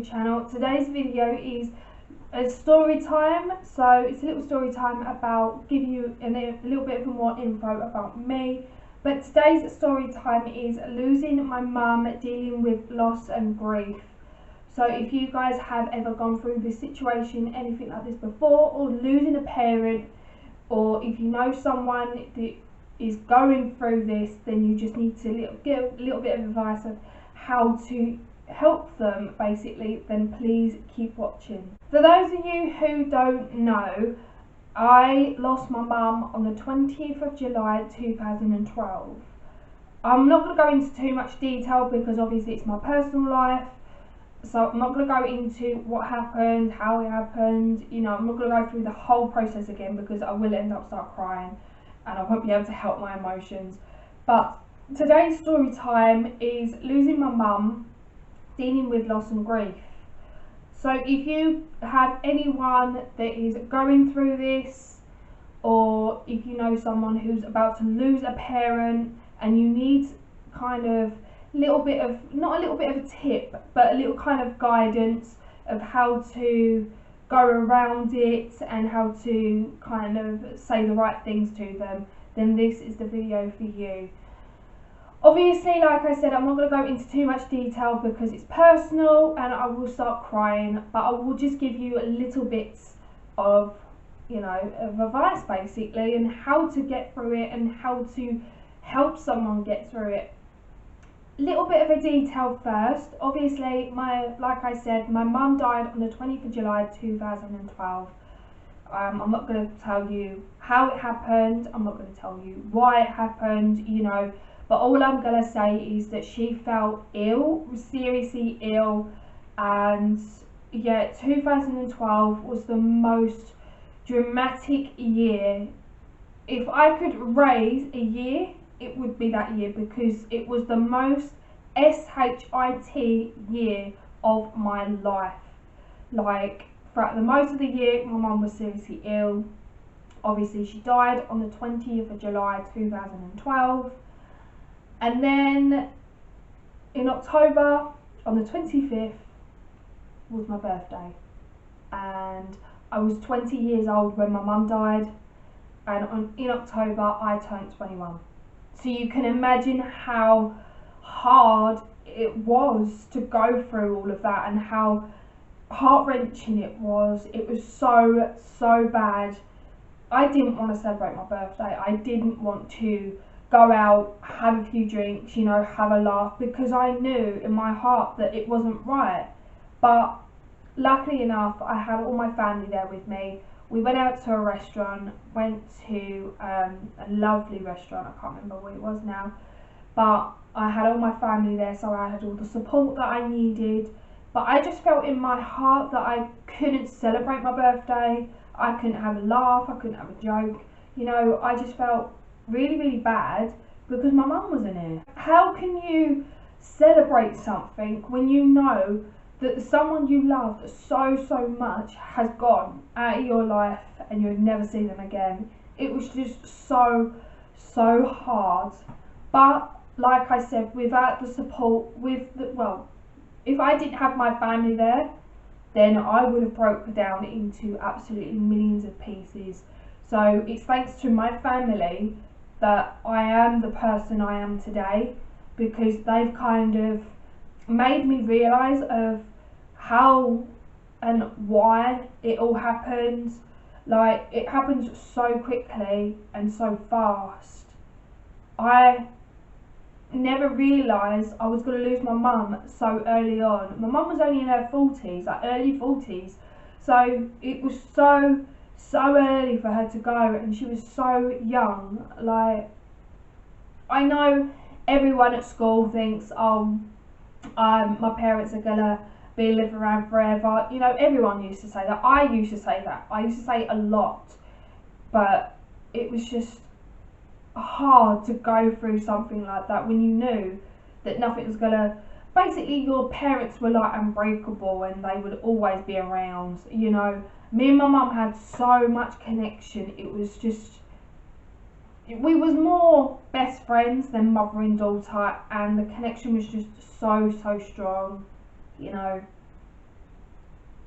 channel. Today's video is a story time, so it's a little story time about giving you a little bit of more info about me. But today's story time is losing my mum, dealing with loss and grief. So if you guys have ever gone through this situation, anything like this before, or losing a parent, or if you know someone that is going through this, then you just need to get a little bit of advice of how to help them basically, then please keep watching. For those of you who don't know, I lost my mum on the 20th of July 2012. I'm not going to go into too much detail because obviously it's my personal life, so I'm not going to go into what happened, how it happened, you know, I'm not going to go through the whole process again because I will end up start crying and I won't be able to help my emotions. But today's story time is losing my mum, dealing with loss and grief. So if you have anyone that is going through this, or if you know someone who's about to lose a parent and you need kind of little bit of, not a little bit of a tip, but a little kind of guidance of how to go around it and how to kind of say the right things to them, then this is the video for you. Obviously, like I said, I'm not going to go into too much detail because it's personal and I will start crying, but I will just give you a little bits of, you know, of advice basically, and how to get through it and how to help someone get through it. Little bit of a detail first. Obviously, like I said, my mum died on the 20th of July 2012. I'm not going to tell you how it happened, I'm not going to tell you why it happened, you know, but all I'm going to say is that she felt ill, seriously ill, and yeah, 2012 was the most dramatic year. If I could raise a year, it would be that year because it was the most SHIT year of my life. Like, throughout the most of the year, my mum was seriously ill. Obviously, she died on the 20th of July 2012. And then in October, on the 25th, was my birthday. And I was 20 years old when my mum died. And in October, I turned 21. So you can imagine how hard it was to go through all of that and how heart-wrenching it was. It was so bad. I didn't want to celebrate my birthday. I didn't want to go out, have a few drinks, you know, have a laugh, because I knew in my heart that it wasn't right. But luckily enough, I had all my family there with me. We went out to a restaurant, went to a lovely restaurant, I can't remember what it was now, but I had all my family there, so I had all the support that I needed. But I just felt in my heart that I couldn't celebrate my birthday, I couldn't have a laugh, I couldn't have a joke, you know, I just felt really bad because my mum wasn't here. How can you celebrate something when you know that someone you loved so much has gone out of your life and you'll never see them again? It was just so hard. But like I said, without the support, if I didn't have my family there, then I would have broken down into absolutely millions of pieces. So it's thanks to my family that I am the person I am today, because they've kind of made me realise of how and why it all happened. Like, it happened so quickly and so fast. I never realised I was going to lose my mum so early on. My mum was only in her 40s, like early 40s, so it was so early for her to go, and she was so young. Like, I know everyone at school thinks, oh, my parents are gonna be live around forever, you know, everyone used to say that. I used to say that, I used to say it a lot, but it was just hard to go through something like that when you knew that nothing was gonna, basically your parents were like unbreakable and they would always be around, you know. Me and my mum had so much connection, it was just, we was more best friends than mother and daughter, and the connection was just so strong, you know.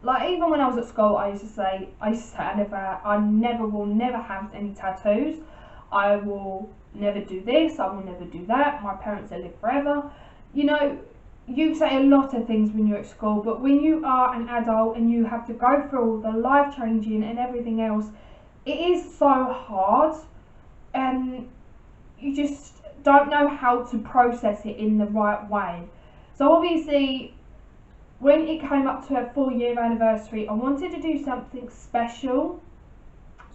like even when I was at school, I used to say I never will never have any tattoos. I will never do this. I will never do that. My parents will live forever. You know, you say a lot of things when you're at school, but when you are an adult and you have to go through all the life changing and everything else, it is so hard, and you just don't know how to process it in the right way. So obviously, when it came up to a 4-year anniversary, I wanted to do something special,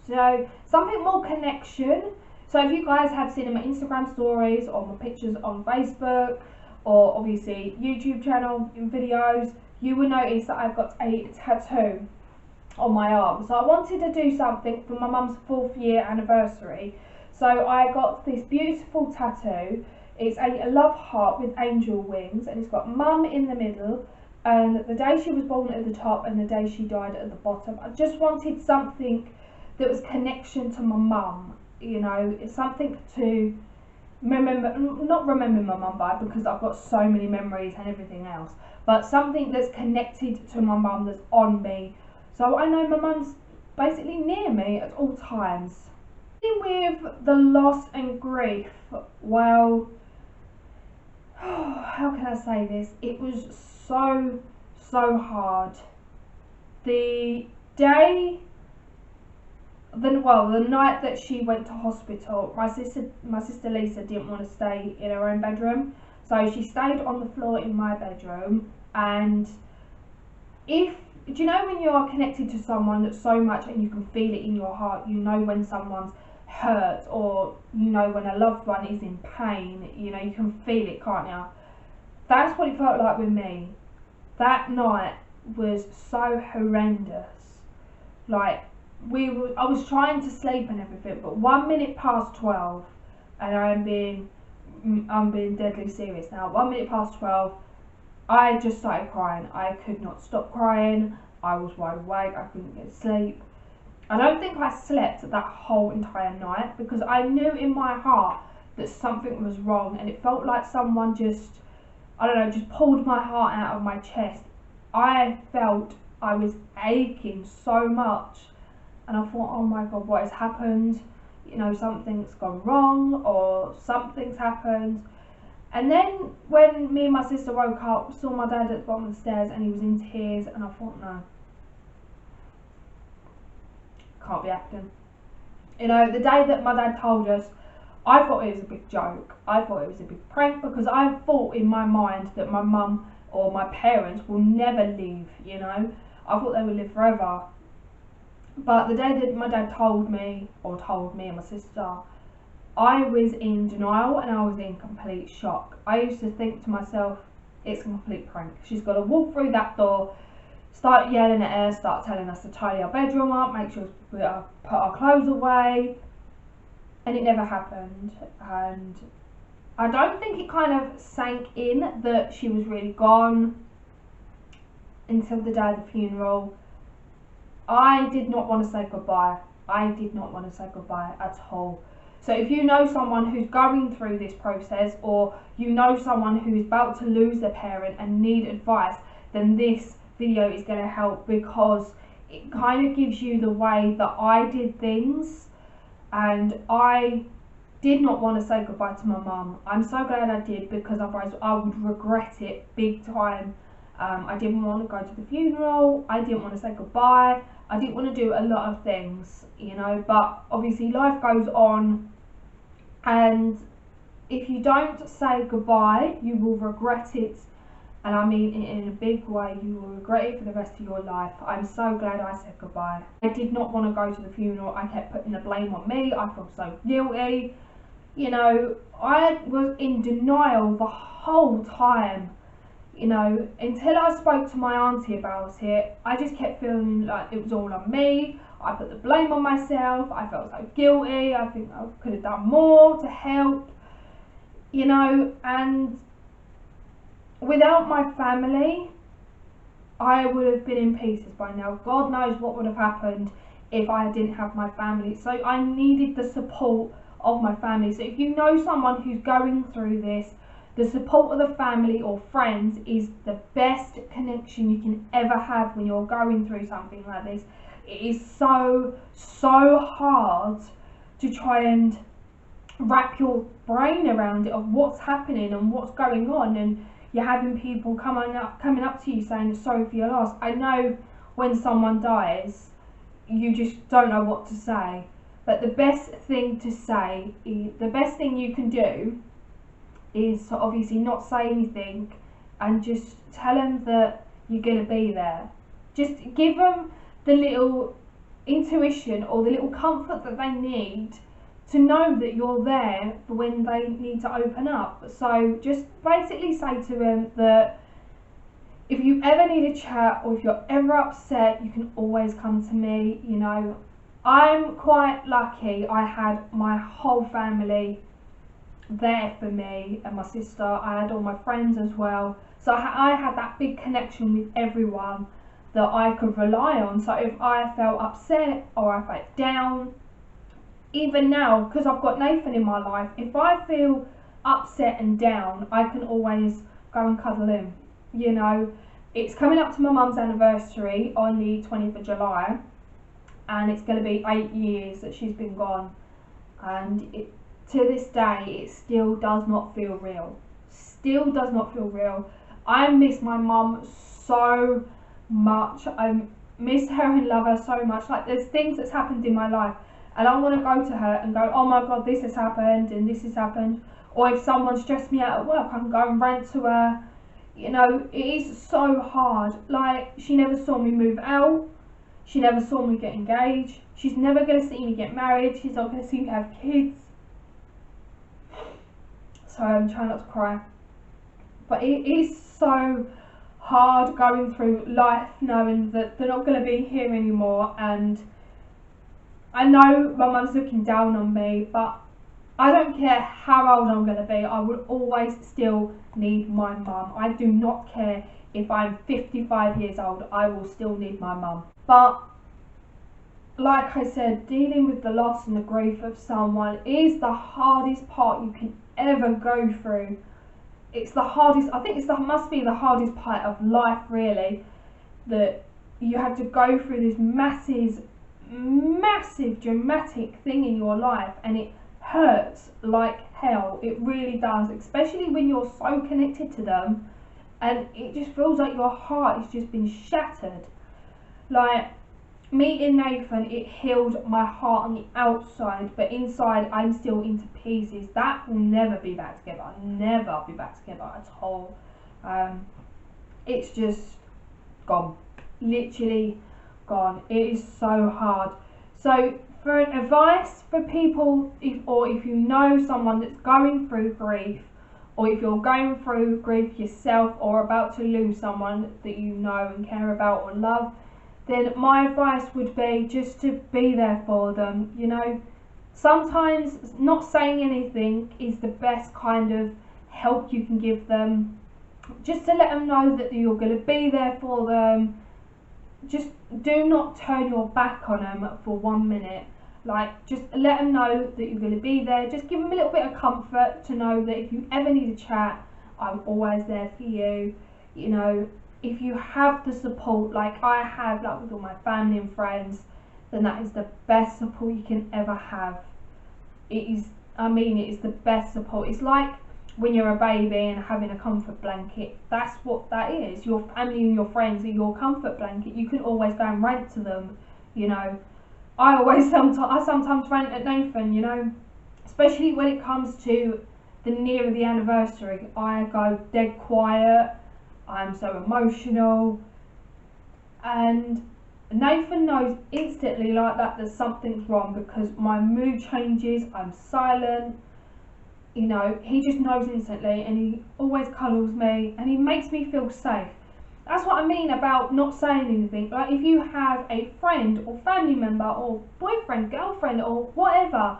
so something more connection. So if you guys have seen my Instagram stories or my pictures on Facebook, or obviously YouTube channel in videos, you will notice that I've got a tattoo on my arm. So I wanted to do something for my mum's 4th year anniversary. So I got this beautiful tattoo. It's a love heart with angel wings, and it's got mum in the middle, and the day she was born at the top and the day she died at the bottom. I just wanted something that was connection to my mum, you know, it's something to not remember my mum by, because I've got so many memories and everything else, but something that's connected to my mum, that's on me, so I know my mum's basically near me at all times. With the loss and grief, well, how can I say this? It was so hard. The night that she went to hospital, my sister Lisa didn't want to stay in her own bedroom, so she stayed on the floor in my bedroom. And do you know when you are connected to someone so much and you can feel it in your heart, you know when someone's hurt, or you know when a loved one is in pain, you know, you can feel it, can't you? That's what it felt like with me. That night was so horrendous. Like, I was trying to sleep and everything, but 1 minute past 12, and I'm being deadly serious now. 1 minute past 12, I just started crying. I could not stop crying. I was wide awake. I couldn't get sleep. I don't think I slept that whole entire night, because I knew in my heart that something was wrong, and it felt like someone just, I don't know, just pulled my heart out of my chest. I felt I was aching so much, and I thought, oh my God, what has happened? You know, something's gone wrong, or something's happened. And then when me and my sister woke up, saw my dad at the bottom of the stairs, and he was in tears, and I thought, no, can't be happening. You know, the day that my dad told us, I thought it was a big joke. I thought it was a big prank, because I thought in my mind that my mum or my parents will never leave, you know. I thought they would live forever. But the day that my dad told me and my sister, I was in denial and I was in complete shock. I used to think to myself, it's a complete prank. She's got to walk through that door, start yelling at us, start telling us to tidy our bedroom up, make sure we put our clothes away, and it never happened. And I don't think it kind of sank in that she was really gone until the day of the funeral. I did not want to say goodbye. I did not want to say goodbye at all. So if you know someone who's going through this process, or you know someone who is about to lose their parent and need advice, then this video is going to help, because it kind of gives you the way that I did things, and I did not want to say goodbye to my mum. I'm so glad I did, because otherwise I would regret it big time. I didn't want to go to the funeral, I didn't want to say goodbye, I didn't want to do a lot of things, you know, but obviously life goes on, and if you don't say goodbye, you will regret it. And I mean it in a big way, you will regret it for the rest of your life. I'm so glad I said goodbye. I did not want to go to the funeral. I kept putting the blame on me. I felt so guilty. You know, I was in denial the whole time. You know, until I spoke to my auntie about it, I just kept feeling like it was all on me. I put the blame on myself. I felt so guilty. I think I could have done more to help. You know, and without my family, I would have been in pieces by now. God knows what would have happened if I didn't have my family. So I needed the support of my family. So if you know someone who's going through this, The support of the family or friends is the best connection you can ever have when you're going through something like this. It is so hard to try and wrap your brain around it, of what's happening and what's going on, and you're having people coming up to you saying sorry for your loss. I know when someone dies, you just don't know what to say, but the best thing to say, the best thing you can do is to obviously not say anything and just tell them that you're going to be there. Just give them the little intuition or the little comfort that they need to know that you're there for when they need to open up. So just basically say to them that if you ever need a chat or if you're ever upset, you can always come to me. You know, I'm quite lucky. I had my whole family there for me and my sister. I had all my friends as well. So I had that big connection with everyone that I could rely on. So if I felt upset or I felt down, even now, because I've got Nathan in my life, if I feel upset and down, I can always go and cuddle him. You know, it's coming up to my mum's anniversary on the 20th of July, and it's going to be 8 years that she's been gone, and to this day it still does not feel real. Still does not feel real. I miss my mum so much. I miss her and love her so much. Like, there's things that's happened in my life and I want to go to her and go, oh my god, this has happened and this has happened. Or if someone stressed me out at work, I can go and rant to her. You know, it is so hard. Like, she never saw me move out. She never saw me get engaged. She's never going to see me get married. She's not going to see me have kids. Sorry, I'm trying not to cry. But it is so hard going through life knowing that they're not going to be here anymore. And I know my mum's looking down on me, but I don't care how old I'm going to be, I will always still need my mum. I do not care if I'm 55 years old, I will still need my mum. But like I said, dealing with the loss and the grief of someone is the hardest part you can ever go through. It's the hardest, I think must be the hardest part of life, really, that you have to go through this massive dramatic thing in your life, and it hurts like hell. It really does, especially when you're so connected to them and it just feels like your heart has just been shattered. Like, meeting Nathan, it healed my heart on the outside, but inside I'm still into pieces. That will never be back together. Never be back together at all. It's just gone. Literally gone. It is so hard. So for advice for people, if you know someone that's going through grief, or if you're going through grief yourself or about to lose someone that you know and care about or love, then my advice would be just to be there for them. You know, sometimes not saying anything is the best kind of help you can give them. Just to let them know that you're going to be there for them. Just do not turn your back on them for 1 minute. Like, just let them know that you're going to be there. Just give them a little bit of comfort to know that if you ever need a chat, I'm always there for you. You know, if you have the support like I have, like with all my family and friends, then that is the best support you can ever have. It is, I mean, it is the best support. It's like when you're a baby and having a comfort blanket. That's what that is. Your family and your friends are your comfort blanket. You can always go and rant to them, you know. I sometimes rant at Nathan, you know, especially when it comes to the nearer the anniversary. I go dead quiet. I'm so emotional, and Nathan knows instantly like that something's wrong, because my mood changes. I'm silent. You know, he just knows instantly, and he always cuddles me and he makes me feel safe. That's what I mean about not saying anything. Like, if you have a friend or family member or boyfriend, girlfriend or whatever,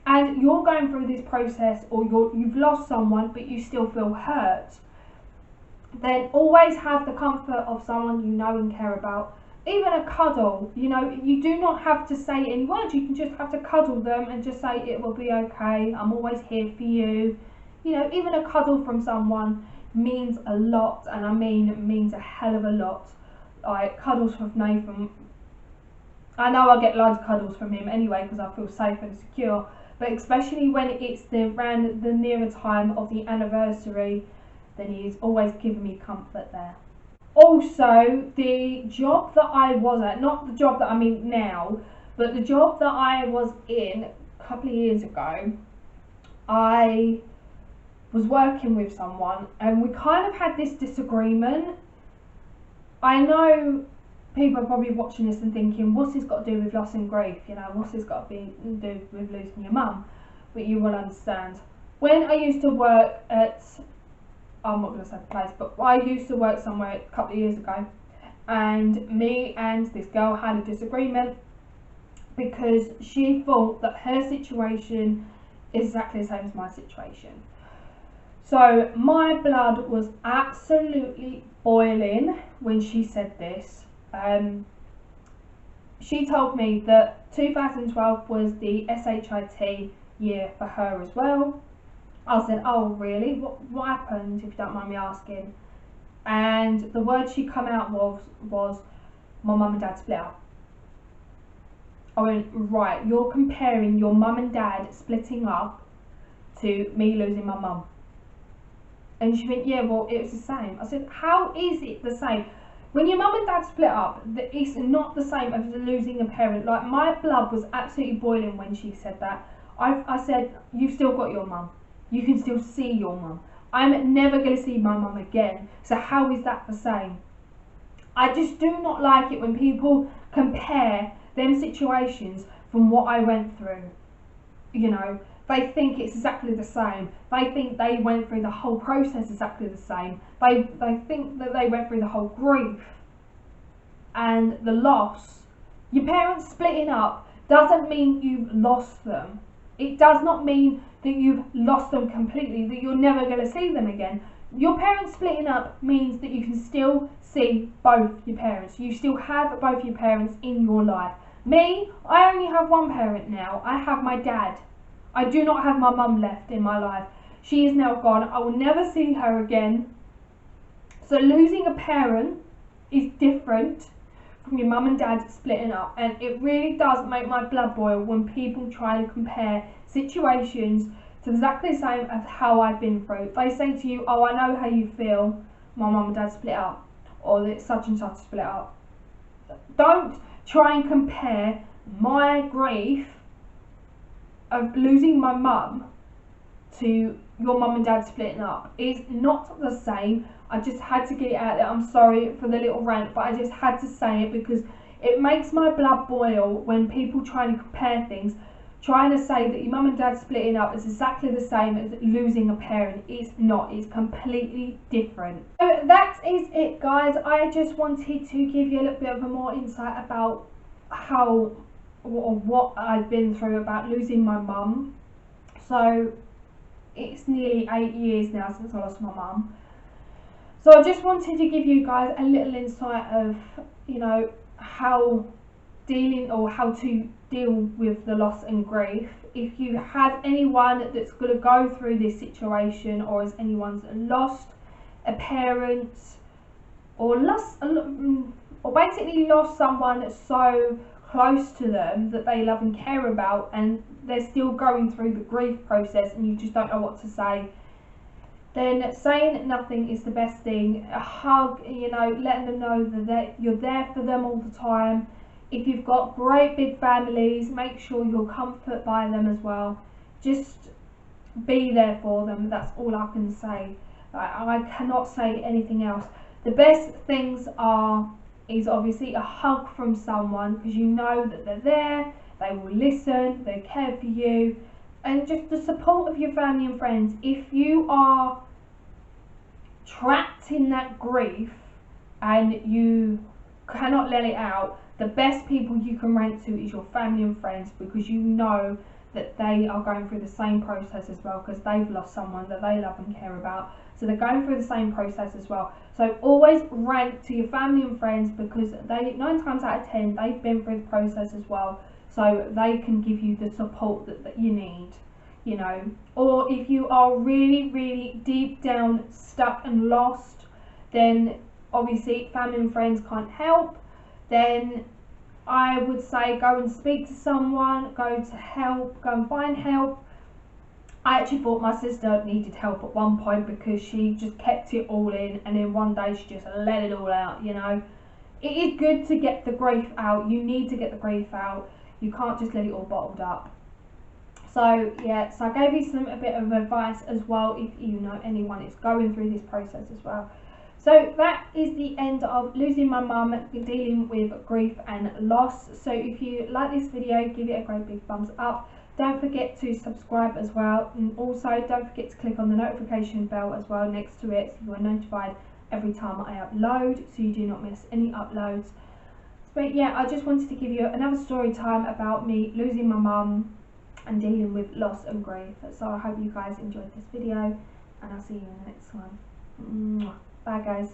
and you're going through this process, or you've lost someone but you still feel hurt, then always have the comfort of someone you know and care about. Even a cuddle, you know, you do not have to say any words. You can just have to cuddle them and just say, it will be okay, I'm always here for you. You know, even a cuddle from someone means a lot, and I mean it means a hell of a lot. Like cuddles from Nathan, I know I get loads of cuddles from him anyway because I feel safe and secure, but especially when it's around the nearer time of the anniversary, then he's always given me comfort there. Also, the job that I was at, not the job that I'm in now, but the job that I was in a couple of years ago, I was working with someone and we kind of had this disagreement. I know people are probably watching this and thinking, what's this got to do with loss and grief? You know, what's this got to do with losing your mum? But you will understand. When I used to work at, I'm not going to say the place, but I used to work somewhere a couple of years ago, and me and this girl had a disagreement because she thought that her situation is exactly the same as my situation. So my blood was absolutely boiling when she said this. She told me that 2012 was the SHIT year for her as well. I said, oh really? What happened, if you don't mind me asking? And the word she come out was my mum and dad split up. I went, right, you're comparing your mum and dad splitting up to me losing my mum. And she went, yeah, well, it was the same. I said, how is it the same? When your mum and dad split up, it's not the same as losing a parent. Like, my blood was absolutely boiling when she said that. I said, you've still got your mum. You can still see your mum. I'm never going to see my mum again. So how is that the same? I just do not like it when people compare them situations from what I went through. You know, they think it's exactly the same. They think they went through the whole process exactly the same. They think that they went through the whole grief and the loss. Your parents splitting up doesn't mean you've lost them. It does not mean that you've lost them completely, that you're never going to see them again. Your parents splitting up means that you can still see both your parents. You still have both your parents in your life. Me, I only have one parent now. I have my dad. I do not have my mum left in my life. She is now gone. I will never see her again. So losing a parent is different from your mum and dad splitting up, and it really does make my blood boil when people try to compare situations to exactly the same as how I've been through. They say to you, oh, I know how you feel, my mum and dad split up, or that such and such split up. Don't try and compare my grief of losing my mum to your mum and dad splitting up. It's not the same. I just had to get it out there. I'm sorry for the little rant, but I just had to say it because it makes my blood boil when people try to compare things, trying to say that your mum and dad splitting up is exactly the same as losing a parent. It's not. It's completely different. So that is it, guys. I just wanted to give you a little bit of a more insight about how or what I've been through about losing my mum. So it's nearly 8 years now since I lost my mum. So I just wanted to give you guys a little insight of, you know, how to deal with the loss and grief. If you have anyone that's going to go through this situation, or is anyone lost a parent, or basically lost someone that's so close to them that they love and care about, and they're still going through the grief process and you just don't know what to say, then saying nothing is the best thing. A hug, you know, letting them know that you're there for them all the time. If you've got great big families, make sure you're comforted by them as well. Just be there for them. That's all I can say. I cannot say anything else. The best things is obviously a hug from someone, because you know that they're there, they will listen, they care for you, and just the support of your family and friends. If you are trapped in that grief and you cannot let it out, the best people you can rant to is your family and friends, because you know that they are going through the same process as well, because they've lost someone that they love and care about. So they're going through the same process as well. So always rant to your family and friends, because they 9 times out of 10 they've been through the process as well. So they can give you the support that you need. you know, or if you are really deep down stuck and lost, then obviously family and friends can't help, then I would say go and speak to someone, go and find help. I actually thought my sister needed help at one point because she just kept it all in, and then one day she just let it all out, you know. It is good to get the grief out. You need to get the grief out. You can't just let it all bottled up. So yeah, so I gave you a bit of advice as well if you know anyone is going through this process as well. So that is the end of losing my mum, dealing with grief and loss. So if you like this video, give it a great big thumbs up. Don't forget to subscribe as well, and also don't forget to click on the notification bell as well next to it, so you are notified every time I upload, so you do not miss any uploads. But yeah, I just wanted to give you another story time about me losing my mum and dealing with loss and grief. So I hope you guys enjoyed this video, and I'll see you in the next one. Bye guys.